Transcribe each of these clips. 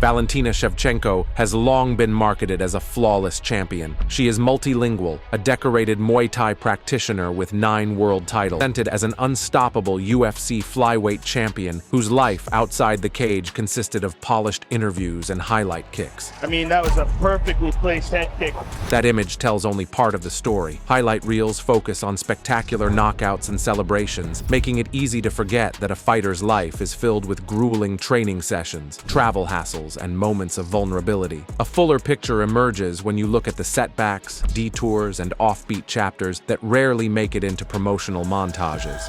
Valentina Shevchenko has long been marketed as a flawless champion. She is multilingual, a decorated Muay Thai practitioner with 9 world titles, presented as an unstoppable UFC flyweight champion whose life outside the cage consisted of polished interviews and highlight kicks. I mean, that was a perfectly placed head kick. That image tells only part of the story. Highlight reels focus on spectacular knockouts and celebrations, making it easy to forget that a fighter's life is filled with grueling training sessions, travel hassles, and moments of vulnerability. A fuller picture emerges when you look at the setbacks, detours, and offbeat chapters that rarely make it into promotional montages.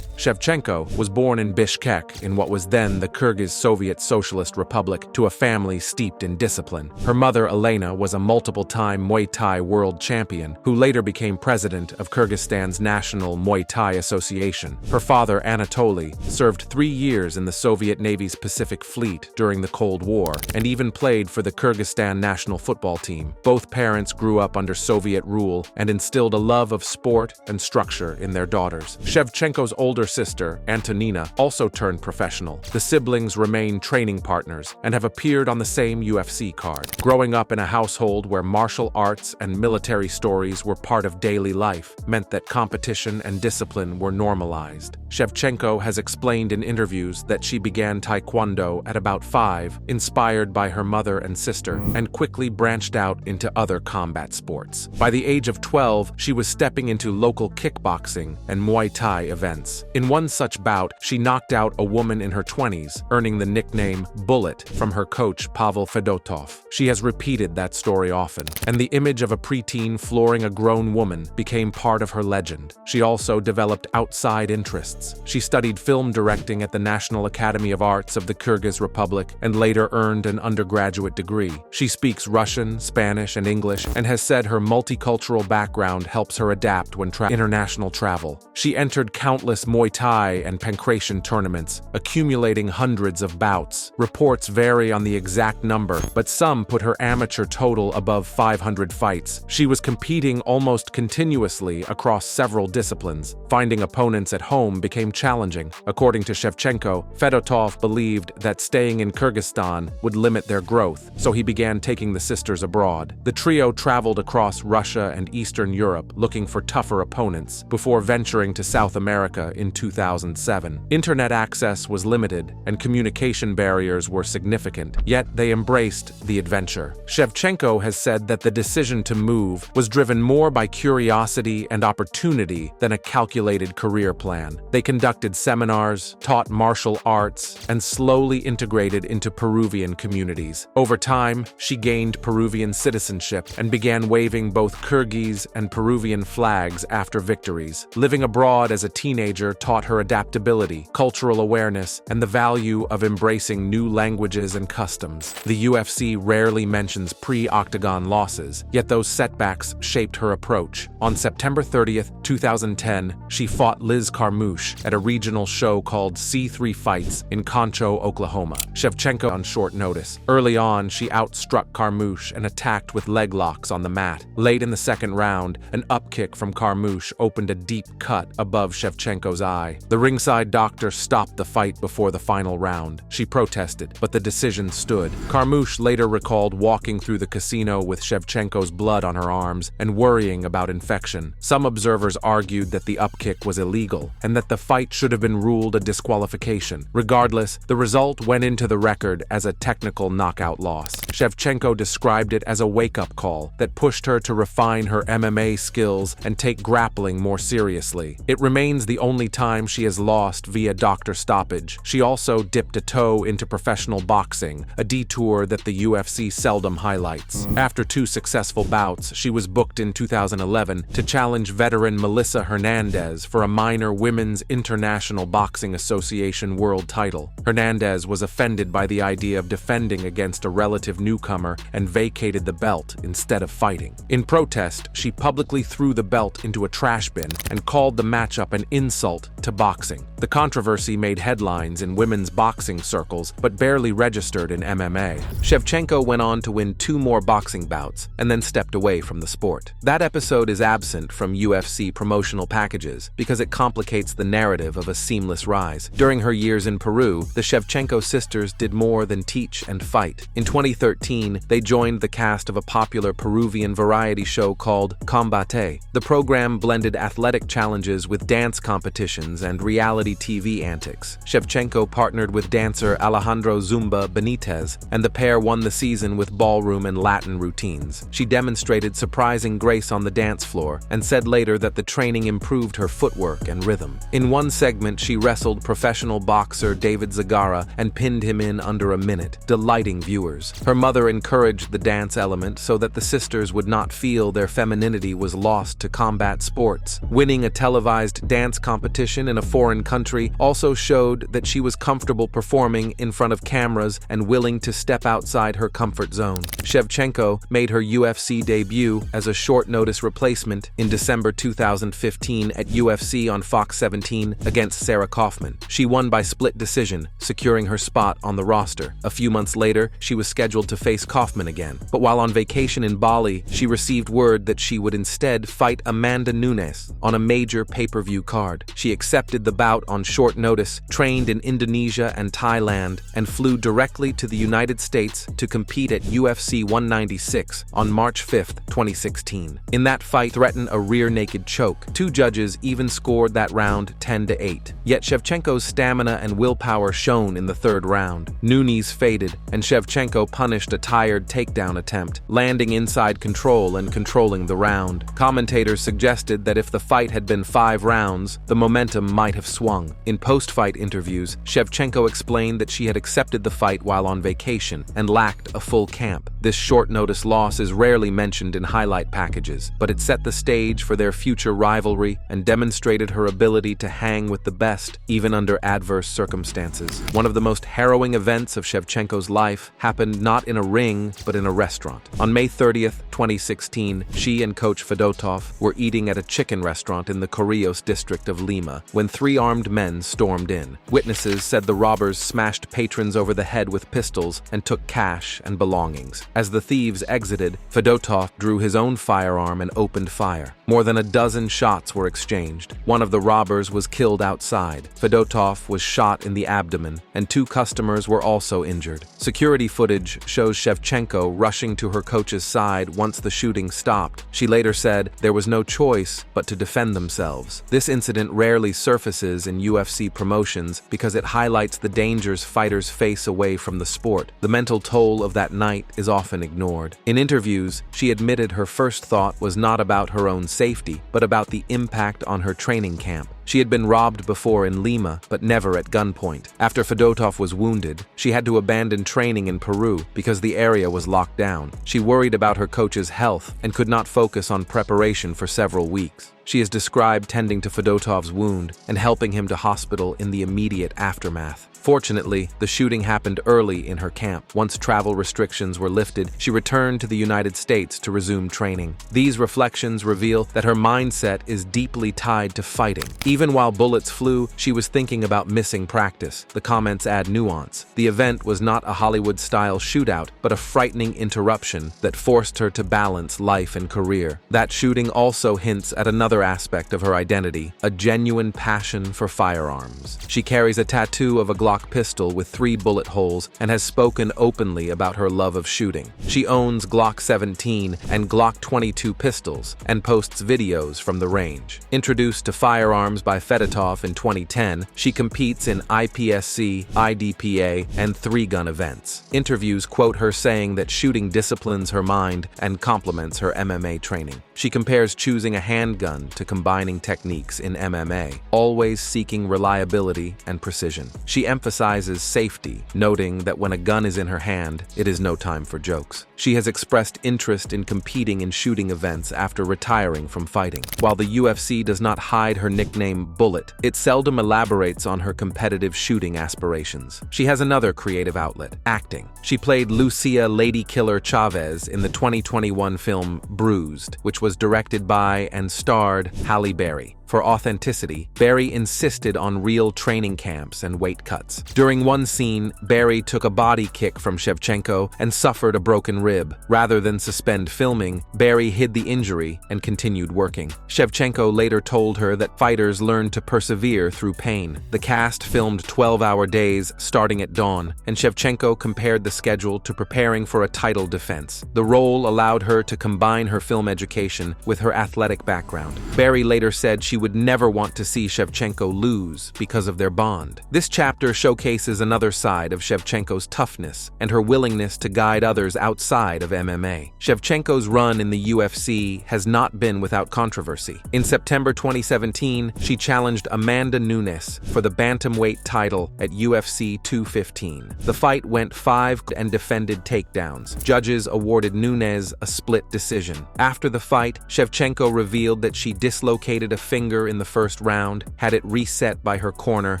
Shevchenko was born in Bishkek, in what was then the Kyrgyz Soviet Socialist Republic, to a family steeped in discipline. Her mother, Elena, was a multiple-time Muay Thai world champion, who later became president of Kyrgyzstan's National Muay Thai Association. Her father, Anatoly, served 3 years in the Soviet Navy's Pacific Fleet during the Cold War, and even played for the Kyrgyzstan national football team. Both parents grew up under Soviet rule and instilled a love of sport and structure in their daughters. Shevchenko's older sister, Antonina, also turned professional. The siblings remain training partners and have appeared on the same UFC card. Growing up in a household where martial arts and military stories were part of daily life meant that competition and discipline were normalized. Shevchenko has explained in interviews that she began Taekwondo at about 5, inspired by her mother and sister, and quickly branched out into other combat sports. By the age of 12, she was stepping into local kickboxing and Muay Thai events. In one such bout, she knocked out a woman in her 20s, earning the nickname Bullet from her coach Pavel Fedotov. She has repeated that story often, and the image of a preteen flooring a grown woman became part of her legend. She also developed outside interests. She studied film directing at the National Academy of Arts of the Kyrgyz Republic and later earned an undergraduate degree. She speaks Russian, Spanish, and English, and has said her multicultural background helps her adapt when international travel. She entered countless Muay Thai and pankration tournaments, accumulating hundreds of bouts. Reports vary on the exact number, but some put her amateur total above 500 fights. She was competing almost continuously across several disciplines. Finding opponents at home became challenging. According to Shevchenko, Fedotov believed that staying in Kyrgyzstan would limit their growth, so he began taking the sisters abroad. The trio traveled across Russia and Eastern Europe looking for tougher opponents before venturing to South America in 2007. Internet access was limited and communication barriers were significant, yet they embraced the adventure. Shevchenko has said that the decision to move was driven more by curiosity and opportunity than a calculated career plan. They conducted seminars, taught martial arts, and slowly integrated into Peruvian communities. Over time, she gained Peruvian citizenship and began waving both Kyrgyz and Peruvian flags after victories. Living abroad as a teenager taught her adaptability, cultural awareness, and the value of embracing new languages and customs. The UFC rarely mentions pre-octagon losses, yet those setbacks shaped her approach. On September 30th, 2010, she fought Liz Carmouche at a regional show called C3 Fights in Concho, Oklahoma. Shevchenko on short notice. Early on, she outstruck Carmouche and attacked with leg locks on the mat. Late in the second round, an upkick from Carmouche opened a deep cut above Shevchenko's eye. The ringside doctor stopped the fight before the final round. She protested, but the decision stood. Carmouche later recalled walking through the casino with Shevchenko's blood on her arms and worrying about infection. Some observers argued that the upkick was illegal and that the fight should have been ruled a disqualification. Regardless, the result went into the record as a technical knockout loss. Shevchenko described it as a wake-up call that pushed her to refine her MMA skills and take grappling more seriously. It remains the only time she has lost via doctor stoppage. She also dipped a toe into professional boxing, a detour that the UFC seldom highlights. After 2 successful bouts, she was booked in 2011 to challenge veteran Melissa Hernandez for a minor Women's International Boxing Association world title. Hernandez was offended by the idea of defending against a relative newcomer and vacated the belt instead of fighting. In protest, she publicly threw the belt into a trash bin and called the matchup an insult to boxing. The controversy made headlines in women's boxing circles but barely registered in MMA. Shevchenko went on to win 2 more boxing bouts and then stepped away from the sport. That episode is absent from UFC promotional packages because it complicates the narrative of a seamless rise. During her years in Peru, the Shevchenko sisters did more than teach and fight. In 2013, they joined the cast of a popular Peruvian variety show called Combate. The program blended athletic challenges with dance competitions and reality TV antics. Shevchenko partnered with dancer Alejandro Zumba Benitez, and the pair won the season with ballroom and Latin routines. She demonstrated surprising grace on the dance floor and said later that the training improved her footwork and rhythm. In one segment, she wrestled professional boxer David Zagara and pinned him in under a minute, delighting viewers. Her mother encouraged the dance element so that the sisters would not feel their femininity was lost to combat sports. Winning a televised dance competition in a foreign country also showed that she was comfortable performing in front of cameras and willing to step outside her comfort zone. Shevchenko made her UFC debut as a short-notice replacement in December 2015 at UFC on Fox 17 against Sarah Kaufman. She won by split decision, securing her spot on the roster. A few months later, she was scheduled to face Kaufman again. But while on vacation in Bali, she received word that she would instead fight Amanda Nunes on a major pay-per-view card. She accepted the bout on short notice, trained in Indonesia and Thailand, and flew directly to the United States to compete at UFC 196 on March 5, 2016. In that fight, threatened a rear-naked choke. 2 judges even scored that round 10-8. Yet Shevchenko's stamina and willpower shone in the 3rd round. Nunes faded, and Shevchenko punished a tired takedown attempt, landing inside control and controlling the round. Commentators suggested that if the fight had been 5 rounds, the momentum might have swung. In post-fight interviews, Shevchenko explained that she had accepted the fight while on vacation and lacked a full camp. This short-notice loss is rarely mentioned in highlight packages, but it set the stage for their future rivalry and demonstrated her ability to hang with the best, even under adverse circumstances. One of the most harrowing events of Shevchenko's life happened not in a ring, but in a restaurant. On May 30th, 2016, she and Coach Fedotov were eating at a chicken restaurant in the Corrillos district of Lima when 3 armed men stormed in. Witnesses said the robbers smashed patrons over the head with pistols and took cash and belongings. As the thieves exited, Fedotov drew his own firearm and opened fire. More than a dozen shots were exchanged. One of the robbers was killed outside. Fedotov was shot in the abdomen, and 2 customers were also injured. Security footage shows Shevchenko rushing to her coach's side once the shooting stopped. She later said there was no choice but to defend themselves. This incident rarely surfaces in UFC promotions because it highlights the dangers fighters face away from the sport. The mental toll of that night is often ignored. In interviews, she admitted her first thought was not about her own safety, but about the impact on her training camp. She had been robbed before in Lima, but never at gunpoint. After Fedotov was wounded, she had to abandon training in Peru because the area was locked down. She worried about her coach's health and could not focus on preparation for several weeks. She is described tending to Fedotov's wound and helping him to hospital in the immediate aftermath. Fortunately, the shooting happened early in her camp. Once travel restrictions were lifted, she returned to the United States to resume training. These reflections reveal that her mindset is deeply tied to fighting. Even while bullets flew, she was thinking about missing practice. The comments add nuance. The event was not a Hollywood-style shootout, but a frightening interruption that forced her to balance life and career. That shooting also hints at another aspect of her identity, a genuine passion for firearms. She carries a tattoo of a Glock pistol with 3 bullet holes and has spoken openly about her love of shooting. She owns Glock 17 and Glock 22 pistols and posts videos from the range. Introduced to firearms by Fedotov in 2010, she competes in IPSC, IDPA, and 3-gun events. Interviews quote her saying that shooting disciplines her mind and complements her MMA training. She compares choosing a handgun to combining techniques in MMA, always seeking reliability and precision. She emphasizes safety, noting that when a gun is in her hand, it is no time for jokes. She has expressed interest in competing in shooting events after retiring from fighting. While the UFC does not hide her nickname Bullet, it seldom elaborates on her competitive shooting aspirations. She has another creative outlet, acting. She played Lucia Lady Killer Chavez in the 2021 film Bruised, which was directed by and starred Halle Berry. For authenticity, Barry insisted on real training camps and weight cuts. During one scene, Barry took a body kick from Shevchenko and suffered a broken rib. Rather than suspend filming, Barry hid the injury and continued working. Shevchenko later told her that fighters learn to persevere through pain. The cast filmed 12-hour days starting at dawn, and Shevchenko compared the schedule to preparing for a title defense. The role allowed her to combine her film education with her athletic background. Barry later said she would never want to see Shevchenko lose because of their bond. This chapter showcases another side of Shevchenko's toughness and her willingness to guide others outside of MMA. Shevchenko's run in the UFC has not been without controversy. In September 2017, she challenged Amanda Nunes for the bantamweight title at UFC 215. The fight went 5 and defended takedowns. Judges awarded Nunes a split decision. After the fight, Shevchenko revealed that she dislocated a finger in the first round, had it reset by her corner,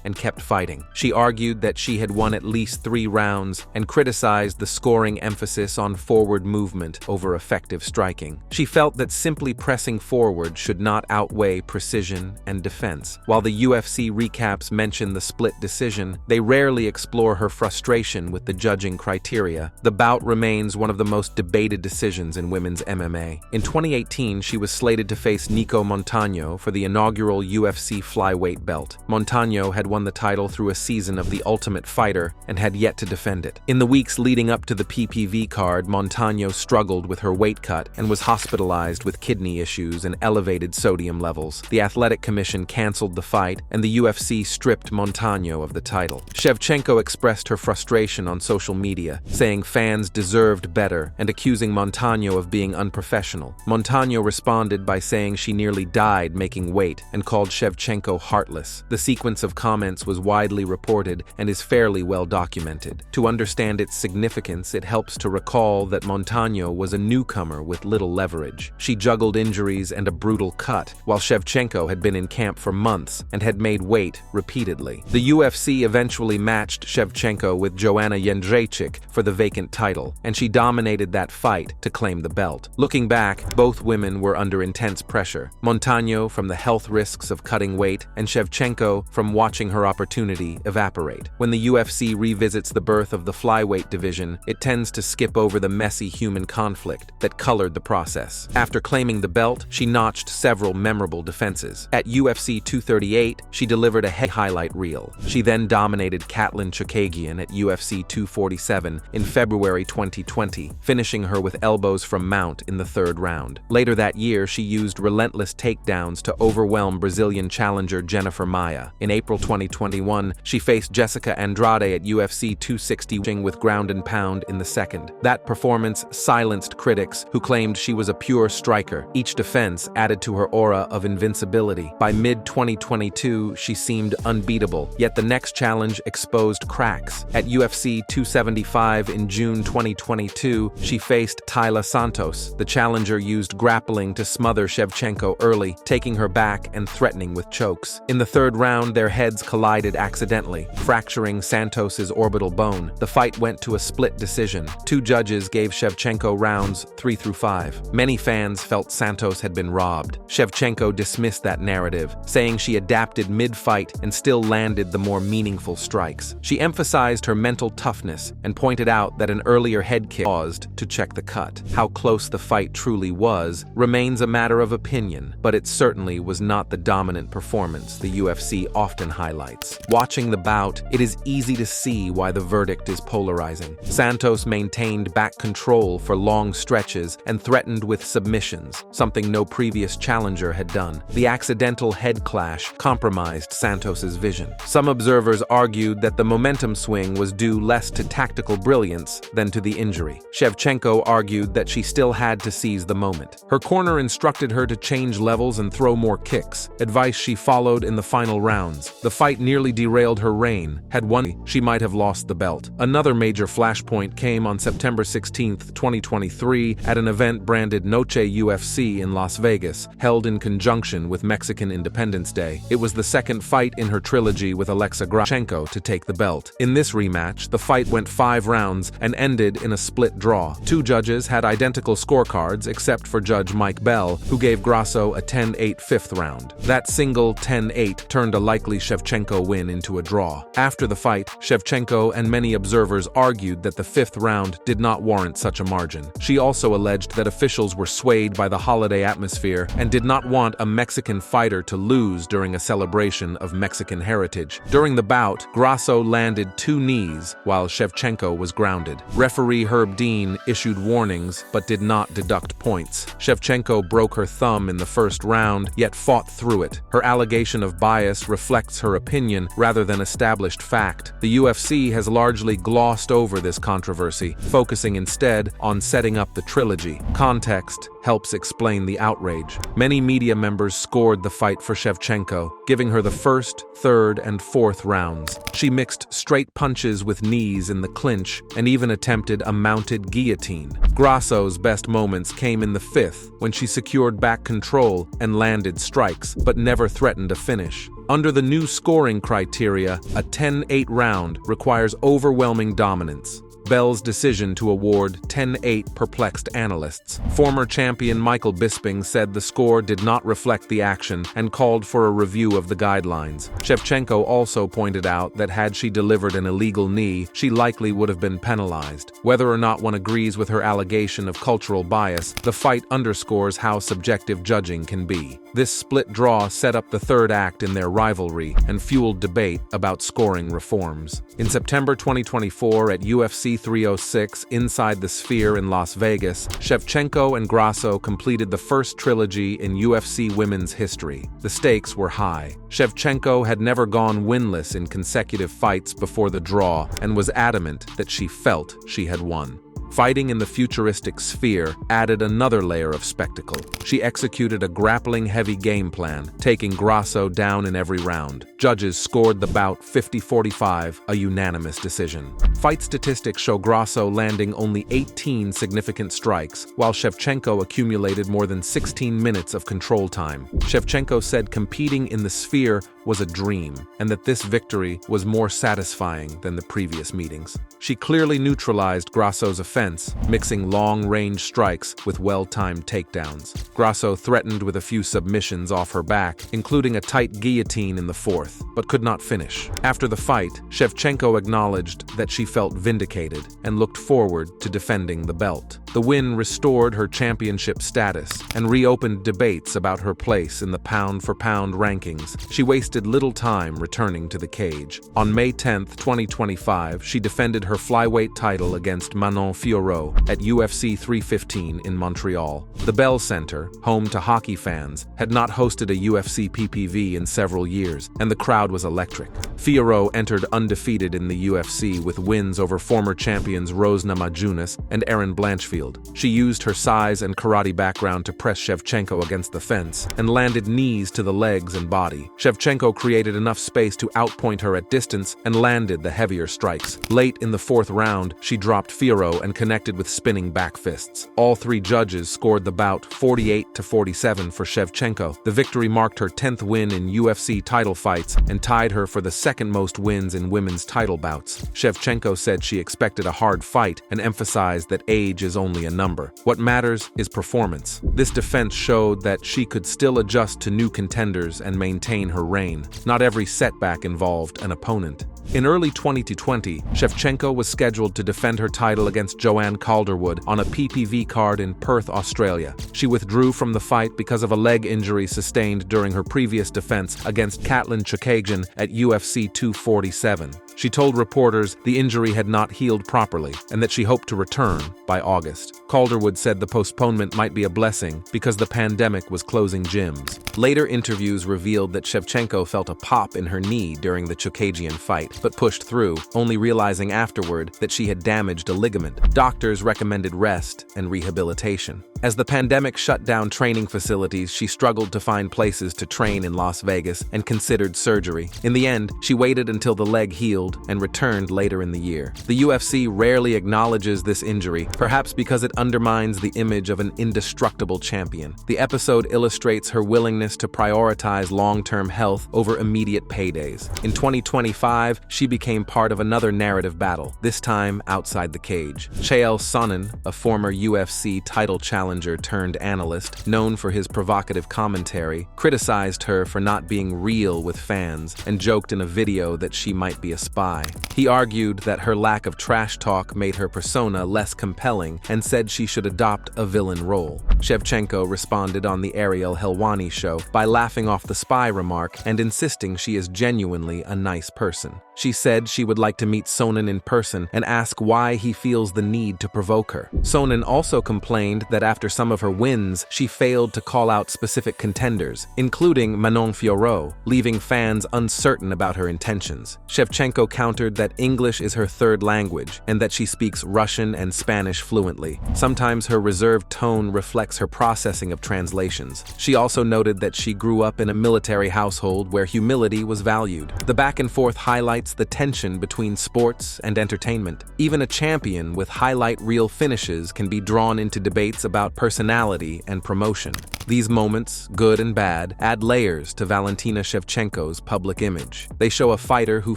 and kept fighting. She argued that she had won at least 3 rounds and criticized the scoring emphasis on forward movement over effective striking. She felt that simply pressing forward should not outweigh precision and defense. While the UFC recaps mention the split decision, they rarely explore her frustration with the judging criteria. The bout remains one of the most debated decisions in women's MMA. In 2018, she was slated to face Nico Montano for the inaugural UFC flyweight belt. Montano had won the title through a season of The Ultimate Fighter and had yet to defend it. In the weeks leading up to the PPV card, Montano struggled with her weight cut and was hospitalized with kidney issues and elevated sodium levels. The Athletic Commission canceled the fight, and the UFC stripped Montano of the title. Shevchenko expressed her frustration on social media, saying fans deserved better and accusing Montano of being unprofessional. Montano responded by saying she nearly died making weight and called Shevchenko heartless. The sequence of comments was widely reported and is fairly well documented. To understand its significance, it helps to recall that Montano was a newcomer with little leverage. She juggled injuries and a brutal cut, while Shevchenko had been in camp for months and had made weight repeatedly. The UFC eventually matched Shevchenko with Joanna Jędrzejczyk for the vacant title, and she dominated that fight to claim the belt. Looking back, both women were under intense pressure. Montano from the health risks of cutting weight, and Shevchenko from watching her opportunity evaporate. When the UFC revisits the birth of the flyweight division, it tends to skip over the messy human conflict that colored the process. After claiming the belt, she notched several memorable defenses. At UFC 238, she delivered a highlight reel. She then dominated Katlyn Chookagian at UFC 247 in February 2020, finishing her with elbows from mount in the 3rd round. Later that year, she used relentless takedowns to overwhelm Brazilian challenger Jennifer Maia. In April 2021, she faced Jessica Andrade at UFC 260 with ground and pound in the 2nd. That performance silenced critics who claimed she was a pure striker. Each defense added to her aura of invincibility. By mid-2022, she seemed unbeatable, yet the next challenge exposed cracks. At UFC 275 in June 2022, she faced Taila Santos. The challenger used grappling to smother Shevchenko early, taking her back and threatening with chokes. In the 3rd round, their heads collided accidentally, fracturing Santos's orbital bone. The fight went to a split decision. 2 judges gave Shevchenko rounds 3 through 5. Many fans felt Santos had been robbed. Shevchenko dismissed that narrative, saying she adapted mid-fight and still landed the more meaningful strikes. She emphasized her mental toughness and pointed out that an earlier head kick paused to check the cut. How close the fight truly was remains a matter of opinion, but it certainly was not the dominant performance the UFC often highlights. Watching the bout, it is easy to see why the verdict is polarizing. Santos maintained back control for long stretches and threatened with submissions, something no previous challenger had done. The accidental head clash compromised Santos's vision. Some observers argued that the momentum swing was due less to tactical brilliance than to the injury. Shevchenko argued that she still had to seize the moment. Her corner instructed her to change levels and throw more kicks, advice she followed in the final rounds. The fight nearly derailed her reign. Had won, she might have lost the belt. Another major flashpoint came on September 16, 2023, at an event branded Noche UFC in Las Vegas, held in conjunction with Mexican Independence Day. It was the 2nd fight in her trilogy with Alexa Grasso to take the belt. In this rematch, the fight went 5 rounds and ended in a split draw. 2 judges had identical scorecards except for Judge Mike Bell, who gave Grasso a 10-8 5th round. That single 10-8 turned a likely Shevchenko win into a draw. After the fight, Shevchenko and many observers argued that the fifth round did not warrant such a margin. She also alleged that officials were swayed by the holiday atmosphere and did not want a Mexican fighter to lose during a celebration of Mexican heritage. During the bout, Grasso landed 2 knees while Shevchenko was grounded. Referee Herb Dean issued warnings but did not deduct points. Shevchenko broke her thumb in the first round, yet fought through it. Her allegation of bias reflects her opinion rather than established fact. The UFC has largely glossed over this controversy, focusing instead on setting up the trilogy. Context helps explain the outrage. Many media members scored the fight for Shevchenko, giving her the first, third, and fourth rounds. She mixed straight punches with knees in the clinch and even attempted a mounted guillotine. Grasso's best moments came in the fifth, when she secured back control and landed strikes, but never threatened a finish. Under the new scoring criteria, a 10-8 round requires overwhelming dominance. Bell's decision to award 10-8 perplexed analysts. Former champion Michael Bisping said the score did not reflect the action and called for a review of the guidelines. Shevchenko also pointed out that had she delivered an illegal knee, she likely would have been penalized. Whether or not one agrees with her allegation of cultural bias, the fight underscores how subjective judging can be. This split draw set up the third act in their rivalry and fueled debate about scoring reforms. In September 2024 at UFC 306 inside the Sphere in Las Vegas, Shevchenko and Grasso completed the first trilogy in UFC women's history. The stakes were high. Shevchenko had never gone winless in consecutive fights before the draw and was adamant that she felt she had won. Fighting in the futuristic Sphere added another layer of spectacle. She executed a grappling-heavy game plan, taking Grasso down in every round. Judges scored the bout 50-45, a unanimous decision. Fight statistics show Grasso landing only 18 significant strikes, while Shevchenko accumulated more than 16 minutes of control time. Shevchenko said competing in the Sphere was a dream, and that this victory was more satisfying than the previous meetings. She clearly neutralized Grasso's offense, mixing long-range strikes with well-timed takedowns. Grasso threatened with a few submissions off her back, including a tight guillotine in the fourth, but could not finish. After the fight, Shevchenko acknowledged that she felt vindicated and looked forward to defending the belt. The win restored her championship status and reopened debates about her place in the pound-for-pound rankings. She wasted little time returning to the cage. On May 10, 2025, she defended her flyweight title against Manon Fiorot at UFC 315 in Montreal. The Bell Center, home to hockey fans, had not hosted a UFC PPV in several years, and the crowd was electric. Fiorot entered undefeated in the UFC with wins over former champions Rose Namajunas and Erin Blanchfield. She used her size and karate background to press Shevchenko against the fence and landed knees to the legs and body. Shevchenko created enough space to outpoint her at distance and landed the heavier strikes. Late in the fourth round, she dropped Fiorot and connected with spinning back fists. All three judges scored the bout 48-47 for Shevchenko. The victory marked her 10th win in UFC title fights and tied her for the second most wins in women's title bouts. Shevchenko said she expected a hard fight and emphasized that age is only a number. What matters is performance. This defense showed that she could still adjust to new contenders and maintain her reign. Not every setback involved an opponent. In early 2020, Shevchenko was scheduled to defend her title against Joanne Calderwood on a PPV card in Perth, Australia. She withdrew from the fight because of a leg injury sustained during her previous defense against Katlyn Chookagian at UFC 247. She told reporters the injury had not healed properly and that she hoped to return by August. Calderwood said the postponement might be a blessing because the pandemic was closing gyms. Later interviews revealed that Shevchenko felt a pop in her knee during the Chookagian fight, but pushed through, only realizing afterward that she had damaged a ligament. Doctors recommended rest and rehabilitation. As the pandemic shut down training facilities, she struggled to find places to train in Las Vegas and considered surgery. In the end, she waited until the leg healed healed and returned later in the year. The UFC rarely acknowledges this injury, perhaps because it undermines the image of an indestructible champion. The episode illustrates her willingness to prioritize long-term health over immediate paydays. In 2025, she became part of another narrative battle, this time outside the cage. Chael Sonnen, a former UFC title challenger turned analyst, known for his provocative commentary, criticized her for not being real with fans and joked in a video that she might be a spy. He argued that her lack of trash talk made her persona less compelling and said she should adopt a villain role. Shevchenko responded on the Ariel Helwani show by laughing off the spy remark and insisting she is genuinely a nice person. She said she would like to meet Sonnen in person and ask why he feels the need to provoke her. Sonnen also complained that after some of her wins, she failed to call out specific contenders, including Manon Fiorot, leaving fans uncertain about her intentions. Shevchenko countered that English is her third language and that she speaks Russian and Spanish fluently. Sometimes her reserved tone reflects her processing of translations. She also noted that she grew up in a military household where humility was valued. The back and forth highlights the tension between sports and entertainment. Even a champion with highlight reel finishes can be drawn into debates about personality and promotion. These moments, good and bad, add layers to Valentina Shevchenko's public image. They show a fighter who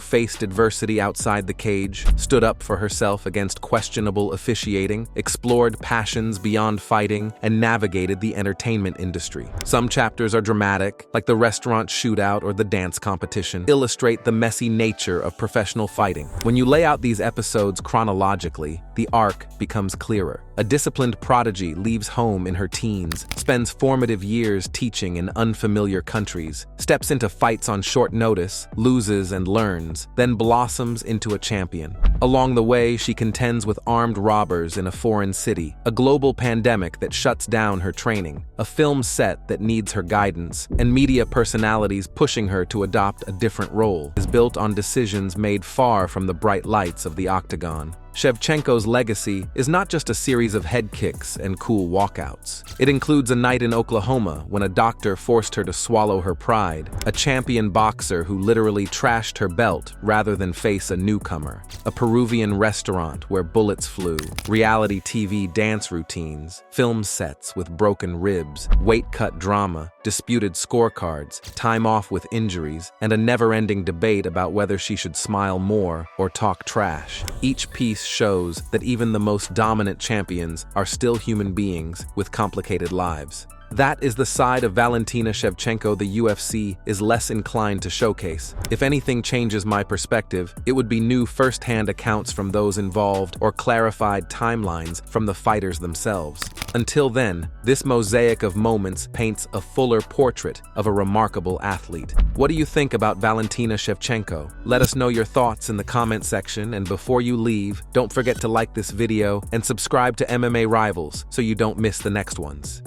faced adversity outside the cage, stood up for herself against questionable officiating, explored passions beyond fighting, and navigated the entertainment industry. Some chapters are dramatic, like the restaurant shootout or the dance competition, illustrate the messy nature of professional fighting. When you lay out these episodes chronologically, the arc becomes clearer. A disciplined prodigy leaves home in her teens, spends formative years teaching in unfamiliar countries, steps into fights on short notice, loses and learns, then blossoms into a champion. Along the way, she contends with armed robbers in a foreign city, a global pandemic that shuts down her training, a film set that needs her guidance, and media personalities pushing her to adopt a different role, is built on decisions made far from the bright lights of the octagon. Shevchenko's legacy is not just a series of head kicks and cool walkouts. It includes a night in Oklahoma when a doctor forced her to swallow her pride, a champion boxer who literally trashed her belt rather than face a newcomer, a Peruvian restaurant where bullets flew, reality TV dance routines, film sets with broken ribs, weight-cut drama, disputed scorecards, time off with injuries, and a never-ending debate about whether she should smile more or talk trash. Each piece shows that even the most dominant champions are still human beings with complicated lives. That is the side of Valentina Shevchenko the UFC is less inclined to showcase. If anything changes my perspective, it would be new first-hand accounts from those involved or clarified timelines from the fighters themselves. Until then, this mosaic of moments paints a fuller portrait of a remarkable athlete. What do you think about Valentina Shevchenko? Let us know your thoughts in the comment section, and before you leave, don't forget to like this video and subscribe to MMA Rivals so you don't miss the next ones.